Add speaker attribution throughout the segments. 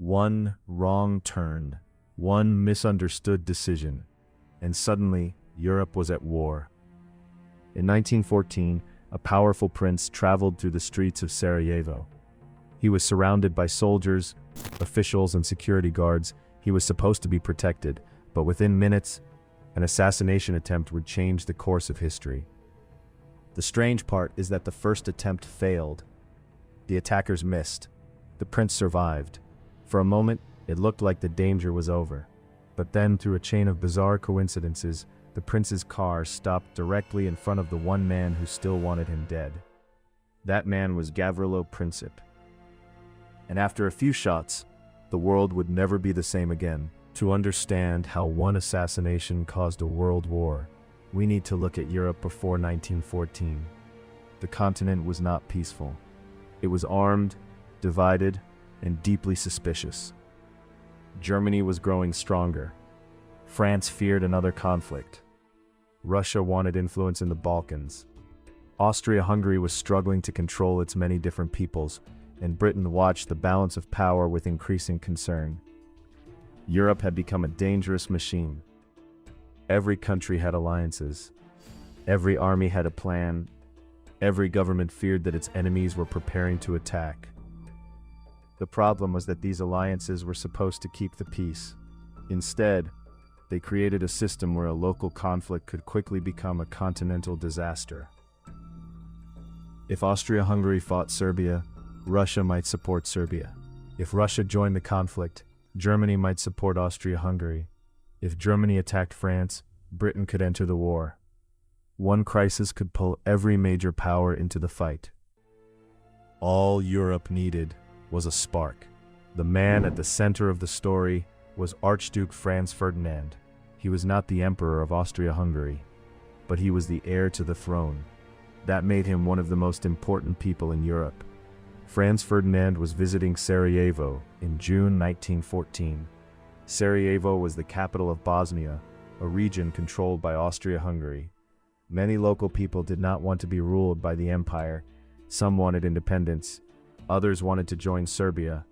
Speaker 1: One wrong turn, one misunderstood decision, and suddenly Europe was at war. In 1914, a powerful prince traveled through the streets of Sarajevo. He was surrounded by soldiers, officials, and security guards. He was supposed to be protected, but within minutes, an assassination attempt would change the course of history. The strange part is that the first attempt failed. The attackers missed. The prince survived. For a moment, it looked like the danger was over. But then, through a chain of bizarre coincidences, the prince's car stopped directly in front of the one man who still wanted him dead. That man was Gavrilo Princip. And after a few shots, the world would never be the same again. To understand how one assassination caused a world war, we need to look at Europe before 1914. The continent was not peaceful. It was armed, divided, and deeply suspicious. Germany was growing stronger. France feared another conflict. Russia wanted influence in the Balkans. Austria-Hungary was struggling to control its many different peoples, and Britain watched the balance of power with increasing concern. Europe had become a dangerous machine. Every country had alliances. Every army had a plan. Every government feared that its enemies were preparing to attack. The problem was that these alliances were supposed to keep the peace. Instead, they created a system where a local conflict could quickly become a continental disaster. If Austria-Hungary fought Serbia, Russia might support Serbia. If Russia joined the conflict, Germany might support Austria-Hungary. If Germany attacked France, Britain could enter the war. One crisis could pull every major power into the fight. All Europe needed was a spark. The man at the center of the story was Archduke Franz Ferdinand. He was not the Emperor of Austria-Hungary, but he was the heir to the throne. That made him one of the most important people in Europe. Franz Ferdinand was visiting Sarajevo in June 1914. Sarajevo was the capital of Bosnia, a region controlled by Austria-Hungary. Many local people did not want to be ruled by the empire. Some wanted independence. Others wanted to join Serbia.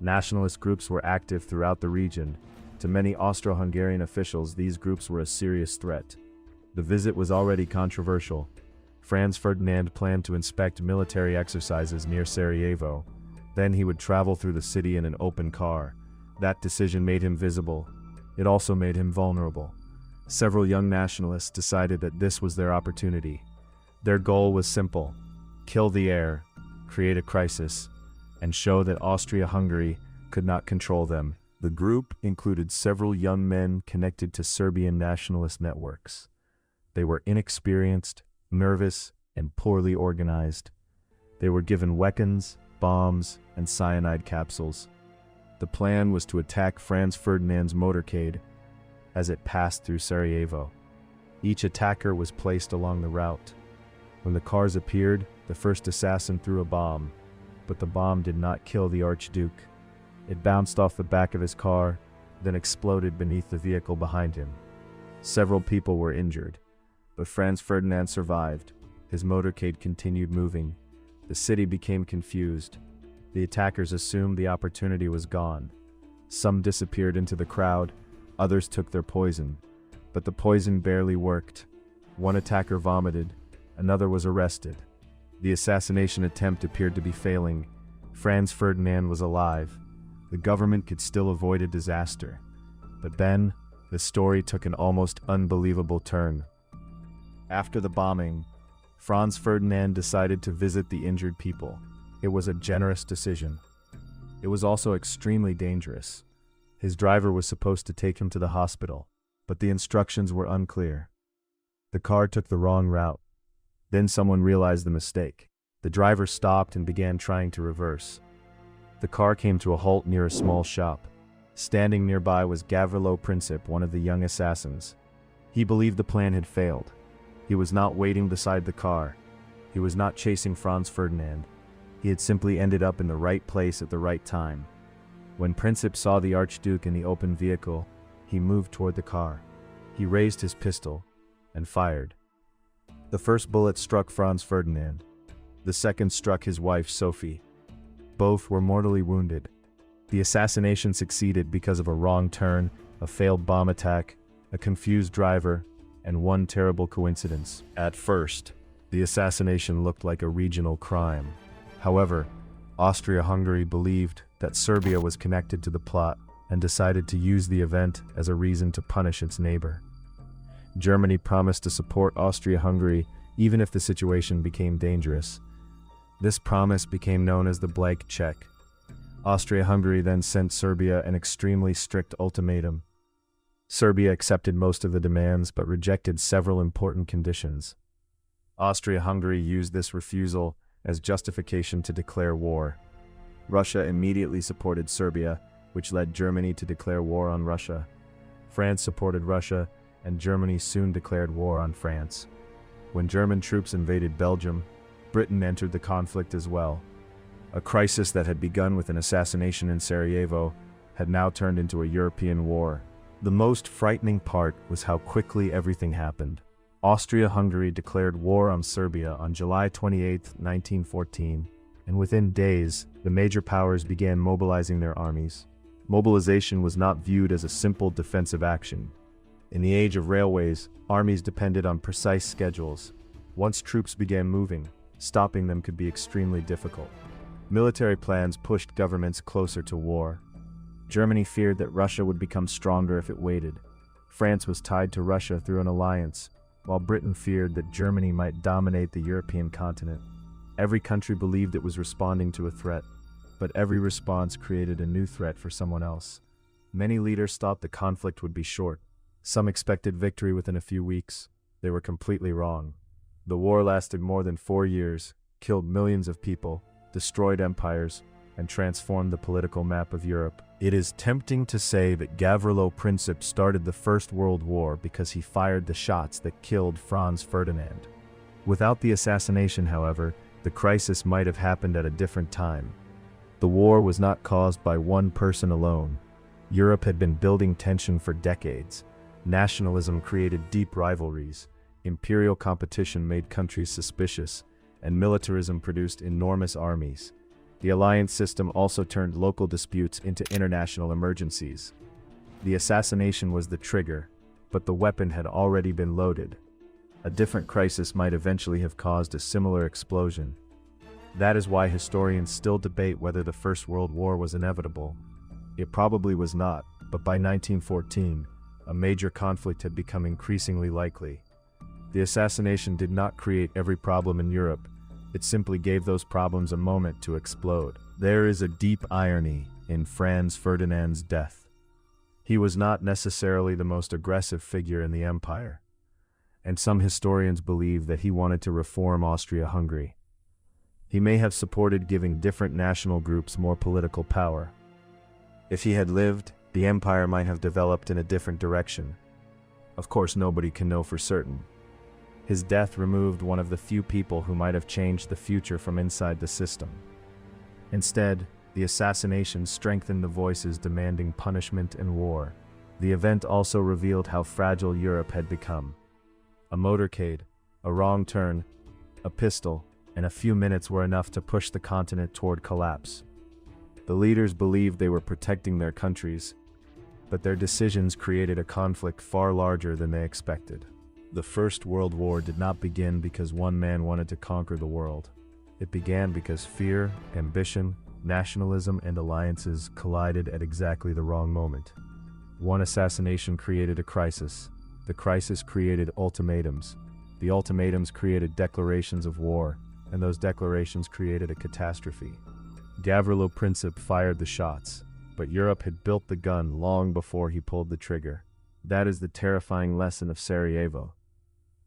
Speaker 1: Nationalist groups were active throughout the region. To many Austro-Hungarian officials, these groups were a serious threat. The visit was already controversial. Franz Ferdinand planned to inspect military exercises near Sarajevo. Then he would travel through the city in an open car. That decision made him visible. It also made him vulnerable. Several young nationalists decided that this was their opportunity. Their goal was simple: kill the heir, create a crisis, and show that Austria-Hungary could not control them. The group included several young men connected to Serbian nationalist networks. They were inexperienced, nervous, and poorly organized. They were given weapons, bombs, and cyanide capsules. The plan was to attack Franz Ferdinand's motorcade as it passed through Sarajevo. Each attacker was placed along the route. When the cars appeared, the first assassin threw a bomb, but the bomb did not kill the Archduke. It bounced off the back of his car, then exploded beneath the vehicle behind him. Several people were injured, but Franz Ferdinand survived. His motorcade continued moving. The city became confused. The attackers assumed the opportunity was gone. Some disappeared into the crowd, others took their poison. But the poison barely worked. One attacker vomited, another was arrested. The assassination attempt appeared to be failing. Franz Ferdinand was alive. The government could still avoid a disaster. But then, the story took an almost unbelievable turn. After the bombing, Franz Ferdinand decided to visit the injured people. It was a generous decision. It was also extremely dangerous. His driver was supposed to take him to the hospital, but the instructions were unclear. The car took the wrong route. Then someone realized the mistake. The driver stopped and began trying to reverse. The car came to a halt near a small shop. Standing nearby was Gavrilo Princip, one of the young assassins. He believed the plan had failed. He was not waiting beside the car. He was not chasing Franz Ferdinand. He had simply ended up in the right place at the right time. When Princip saw the Archduke in the open vehicle, he moved toward the car. He raised his pistol and fired. The first bullet struck Franz Ferdinand. The second struck his wife, Sophie. Both were mortally wounded. The assassination succeeded because of a wrong turn, a failed bomb attack, a confused driver, and one terrible coincidence. At first, the assassination looked like a regional crime. However, Austria-Hungary believed that Serbia was connected to the plot and decided to use the event as a reason to punish its neighbor. Germany promised to support Austria-Hungary even if the situation became dangerous. This promise became known as the blank check. Austria-Hungary then sent Serbia an extremely strict ultimatum. Serbia accepted most of the demands but rejected several important conditions. Austria-Hungary used this refusal as justification to declare war. Russia immediately supported Serbia, which led Germany to declare war on Russia. France supported Russia, and Germany soon declared war on France. When German troops invaded Belgium, Britain entered the conflict as well. A crisis that had begun with an assassination in Sarajevo had now turned into a European war. The most frightening part was how quickly everything happened. Austria-Hungary declared war on Serbia on July 28, 1914, and within days, the major powers began mobilizing their armies. Mobilization was not viewed as a simple defensive action. In the age of railways, armies depended on precise schedules. Once troops began moving, stopping them could be extremely difficult. Military plans pushed governments closer to war. Germany feared that Russia would become stronger if it waited. France was tied to Russia through an alliance, while Britain feared that Germany might dominate the European continent. Every country believed it was responding to a threat, but every response created a new threat for someone else. Many leaders thought the conflict would be short. Some expected victory within a few weeks. They were completely wrong. The war lasted more than 4 years, killed millions of people, destroyed empires, and transformed the political map of Europe. It is tempting to say that Gavrilo Princip started the First World War because he fired the shots that killed Franz Ferdinand. Without the assassination, however, the crisis might have happened at a different time. The war was not caused by one person alone. Europe had been building tension for decades. Nationalism created deep rivalries. Imperial competition made countries suspicious, and militarism produced enormous armies. The alliance system also turned local disputes into international emergencies. The assassination was the trigger, but the weapon had already been loaded. A different crisis might eventually have caused a similar explosion. That is why historians still debate whether the First World War was inevitable. It probably was not, but by 1914, a major conflict had become increasingly likely. The assassination did not create every problem in Europe. It simply gave those problems a moment to explode. There is a deep irony in Franz Ferdinand's death. He was not necessarily the most aggressive figure in the empire, and some historians believe that he wanted to reform Austria-Hungary. He may have supported giving different national groups more political power. If he had lived, the empire might have developed in a different direction. Of course, nobody can know for certain. His death removed one of the few people who might have changed the future from inside the system. Instead, the assassination strengthened the voices demanding punishment and war. The event also revealed how fragile Europe had become. A motorcade, a wrong turn, a pistol, and a few minutes were enough to push the continent toward collapse. The leaders believed they were protecting their countries, but their decisions created a conflict far larger than they expected. The First World War did not begin because one man wanted to conquer the world. It began because fear, ambition, nationalism, and alliances collided at exactly the wrong moment. One assassination created a crisis. The crisis created ultimatums. The ultimatums created declarations of war, and those declarations created a catastrophe. Gavrilo Princip fired the shots, but Europe had built the gun long before he pulled the trigger. That is the terrifying lesson of Sarajevo.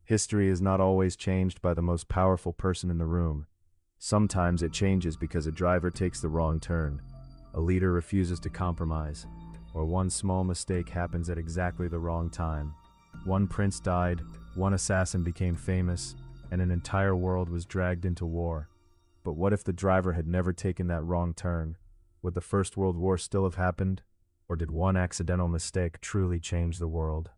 Speaker 1: History is not always changed by the most powerful person in the room. Sometimes it changes because a driver takes the wrong turn, a leader refuses to compromise, or one small mistake happens at exactly the wrong time. One prince died, one assassin became famous, and an entire world was dragged into war. But what if the driver had never taken that wrong turn? Would the First World War still have happened? Or did one accidental mistake truly change the world?